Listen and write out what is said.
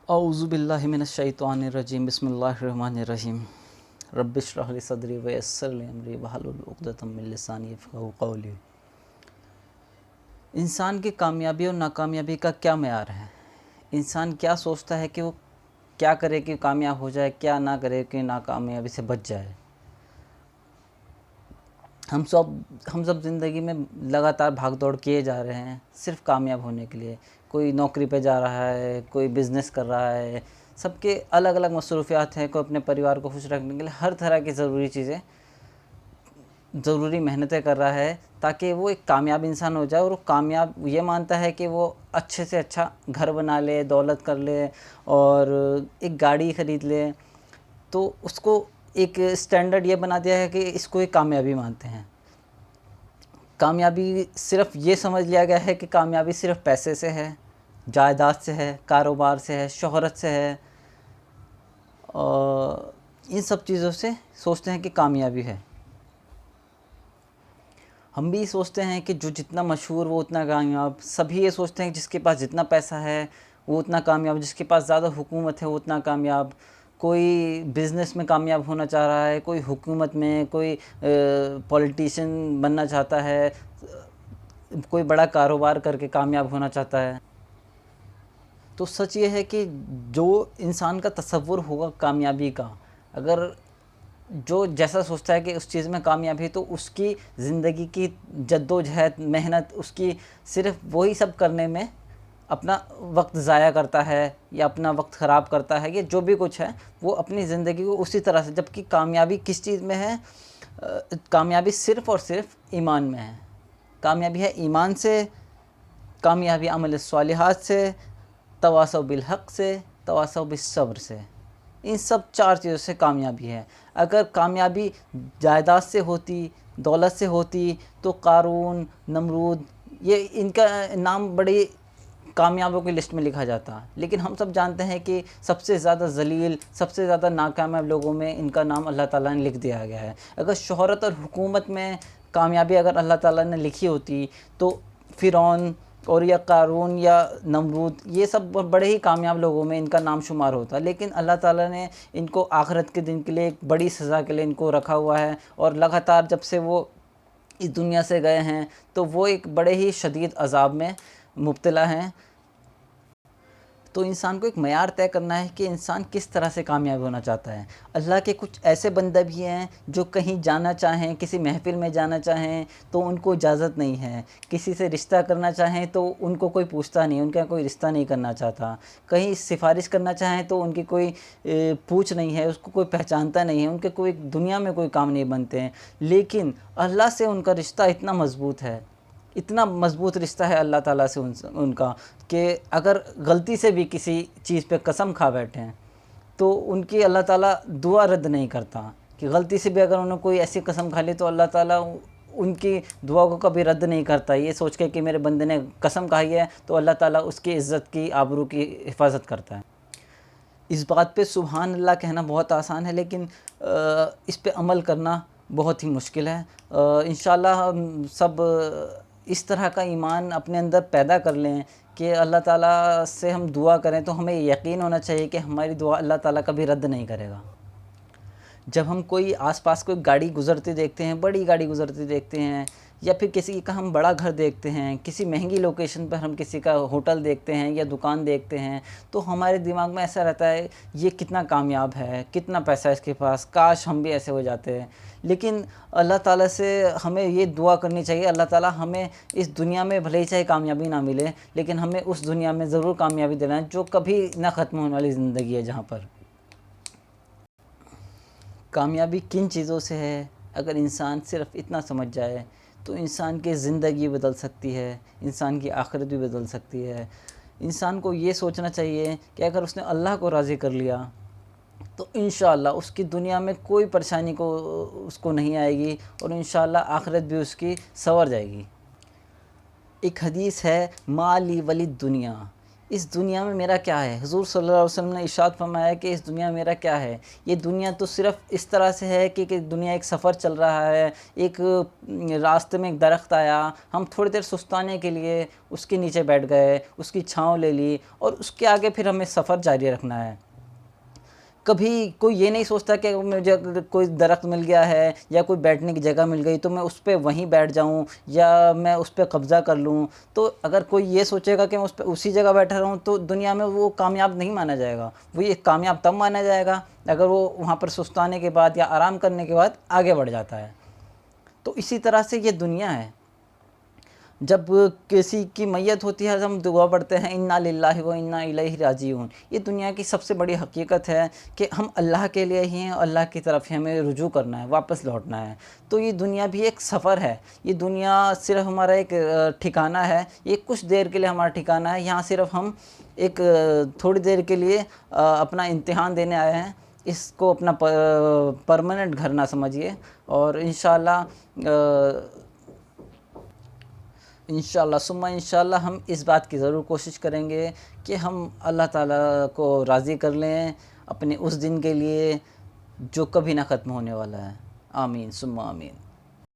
औज़ु बिल्लाहि मिनश शैतानिर रजीम बिस्मिल्लाहिर रहमानिर रहीम रब्बिश इश्रह ली सदरी व यस्सिर ली अमरी वहलुल उक़दतम मिन लिसानी यफ़क़हू क़ौली। इंसान की कामयाबी और नाकामयाबी का क्या मेयार है? इंसान क्या सोचता है कि वो क्या करे कि कामयाब हो जाए, क्या ना करे कि नाकामयाबी से बच जाए। हम सब ज़िंदगी में लगातार भाग दौड़ किए जा रहे हैं सिर्फ़ कामयाब होने के लिए। कोई नौकरी पे जा रहा है, कोई बिज़नेस कर रहा है, सबके अलग अलग मसरूफ़ियात हैं। कोई अपने परिवार को खुश रखने के लिए हर तरह की ज़रूरी मेहनतें कर रहा है ताकि वो एक कामयाब इंसान हो जाए। और वो कामयाब ये मानता है कि वो अच्छे से अच्छा घर बना ले, दौलत कर ले और एक गाड़ी ख़रीद ले। तो उसको एक स्टैंडर्ड ये बना दिया है कि इसको एक कामयाबी मानते हैं। कामयाबी सिर्फ़ ये समझ लिया गया है कि कामयाबी सिर्फ़ पैसे से है, जायदाद से है, कारोबार से है, शोहरत से है और इन सब चीज़ों से सोचते हैं कि कामयाबी है। हम भी सोचते हैं कि जो जितना मशहूर वो उतना कामयाब। सभी ये सोचते हैं कि जिसके पास जितना पैसा है वो उतना कामयाब, जिसके पास ज़्यादा हुकूमत है वो उतना कामयाब। कोई बिज़नेस में कामयाब होना चाह रहा है, कोई हुकूमत में, कोई पॉलिटिशियन बनना चाहता है, कोई बड़ा कारोबार करके कामयाब होना चाहता है। तो सच ये है कि जो इंसान का तसव्वुर होगा कामयाबी का, अगर जो जैसा सोचता है कि उस चीज़ में कामयाबी है तो उसकी ज़िंदगी की जद्दोजहद, मेहनत, उसकी सिर्फ़ वही सब करने में अपना वक्त ज़ाया करता है या अपना वक्त ख़राब करता है, या जो भी कुछ है वो अपनी ज़िंदगी को उसी तरह से। जबकि कामयाबी किस चीज़ में है? कामयाबी सिर्फ़ और सिर्फ़ ईमान में है। कामयाबी है ईमान से, कामयाबी अमल स्वालिहात से, तवासौ बिल हक़ से, तवासौ बिस सब्र से। इन सब 4 चीज़ों से कामयाबी है। अगर कामयाबी जायदाद से होती, दौलत से होती तो क़ारून, नमरूद, ये इनका नाम बड़ी कामयाबों की लिस्ट में लिखा जाता। लेकिन हम सब जानते हैं कि सबसे ज़्यादा ज़लील, सबसे ज़्यादा नाकामयाब लोगों में इनका नाम अल्लाह ताला ने लिख दिया गया है। अगर शोहरत और हुकूमत में कामयाबी अगर अल्लाह ताला ने लिखी होती तो फ़िरौन और या क़ारून या नमरूद, ये सब बड़े ही कामयाब लोगों में इनका नाम शुमार होता। लेकिन अल्लाह ताला ने इनको आखिरत के दिन के लिए एक बड़ी सज़ा के लिए इनको रखा हुआ है। और लगातार जब से वो इस दुनिया से गए हैं तो वो एक बड़े ही शदीद अज़ाब में मुब्तला हैं। तो इंसान को एक मयार तय करना है कि इंसान किस तरह से कामयाब होना चाहता है। अल्लाह के कुछ ऐसे बंदे भी हैं जो कहीं जाना चाहें, किसी महफ़िल में जाना चाहें तो उनको इजाज़त नहीं है। किसी से रिश्ता करना चाहें तो उनको कोई पूछता नहीं, उनका कोई रिश्ता नहीं करना चाहता। कहीं सिफ़ारिश करना चाहें तो उनकी कोई पूछ नहीं है, उसको कोई पहचानता नहीं है, उनके कोई दुनिया में कोई काम नहीं बनते हैं। लेकिन अल्लाह से उनका रिश्ता इतना मज़बूत है, इतना मज़बूत रिश्ता है अल्लाह ताला से उनका कि अगर गलती से भी किसी चीज़ पे कसम खा बैठे हैं तो उनकी अल्लाह ताला दुआ रद्द नहीं करता। कि गलती से भी अगर उन्होंने कोई ऐसी कसम खा ली तो अल्लाह ताला उनकी दुआ को कभी रद्द नहीं करता। ये सोच के कि मेरे बंदे ने कसम खाई है तो अल्लाह ताला उसकी इज़्ज़त की, आबरू की हिफाजत करता है। इस बात पे सुभान अल्लाह कहना बहुत आसान है, लेकिन इस पे अमल करना बहुत ही मुश्किल है। इंशाअल्लाह हम सब इस तरह का ईमान अपने अंदर पैदा कर लें कि अल्लाह ताला से हम दुआ करें तो हमें यकीन होना चाहिए कि हमारी दुआ अल्लाह ताला कभी रद्द नहीं करेगा। जब हम कोई आस-पास कोई गाड़ी गुज़रती देखते हैं, बड़ी गाड़ी गुज़रती देखते हैं, या फिर किसी का हम बड़ा घर देखते हैं, किसी महंगी लोकेशन पर हम किसी का होटल देखते हैं या दुकान देखते हैं, तो हमारे दिमाग में ऐसा रहता है ये कितना कामयाब है, कितना पैसा है इसके पास, काश हम भी ऐसे हो जाते हैं। लेकिन अल्लाह ताला से हमें ये दुआ करनी चाहिए, अल्लाह ताला हमें इस दुनिया में भले ही चाहे कामयाबी ना मिले, लेकिन हमें उस दुनिया में ज़रूर कामयाबी दिलाएँ जो कभी ना ख़त्म होने वाली ज़िंदगी है, जहाँ पर कामयाबी किन चीज़ों से है। अगर इंसान सिर्फ़ इतना समझ जाए तो इंसान की ज़िंदगी बदल सकती है, इंसान की आखिरत भी बदल सकती है। इंसान को ये सोचना चाहिए कि अगर उसने अल्लाह को राज़ी कर लिया तो इंशाअल्लाह उसकी दुनिया में कोई परेशानी को उसको नहीं आएगी और इंशाअल्लाह आखिरत भी उसकी संवर जाएगी। एक हदीस है, मा ली वली दुनिया, इस दुनिया में मेरा क्या है। हुज़ूर सल्लल्लाहु अलैहि वसल्लम ने इरशाद फरमाया कि इस दुनिया में मेरा क्या है। ये दुनिया तो सिर्फ़ इस तरह से है कि दुनिया एक सफ़र चल रहा है, एक रास्ते में एक दरख्त आया, हम थोड़ी देर सुस्ताने के लिए उसके नीचे बैठ गए, उसकी छाँव ले ली और उसके आगे फिर हमें सफ़र जारी रखना है। कभी कोई ये नहीं सोचता कि मुझे अगर कोई दरख्त मिल गया है या कोई बैठने की जगह मिल गई तो मैं उस पे वहीं बैठ जाऊँ या मैं उस पे कब्ज़ा कर लूँ। तो अगर कोई ये सोचेगा कि मैं उस पे उसी जगह बैठा रहूँ तो दुनिया में वो कामयाब नहीं माना जाएगा। वो ये कामयाब तब माना जाएगा अगर वो वहाँ पर सुस्ताने के बाद या आराम करने के बाद आगे बढ़ जाता है। तो इसी तरह से ये दुनिया है। जब किसी की मैयत होती है हम दुआ पढ़ते हैं इन्ना लिल्लाहि व इन्ना इलैहि राजिऊन। ये दुनिया की सबसे बड़ी हकीकत है कि हम अल्लाह के लिए ही हैं, अल्लाह की तरफ ही हमें रुजू करना है, वापस लौटना है। तो ये दुनिया भी एक सफ़र है। ये दुनिया सिर्फ हमारा एक ठिकाना है, ये कुछ देर के लिए हमारा ठिकाना है। यहाँ सिर्फ हम एक थोड़ी देर के लिए अपना इम्तिहान देने आए हैं। इसको अपना परमानेंट घर ना समझिए। और इंशाअल्लाह सुम्मा इंशाअल्लाह हम इस बात की ज़रूर कोशिश करेंगे कि हम अल्लाह ताला को राज़ी कर लें अपने उस दिन के लिए जो कभी ना ख़त्म होने वाला है। आमीन सुम्मा आमीन।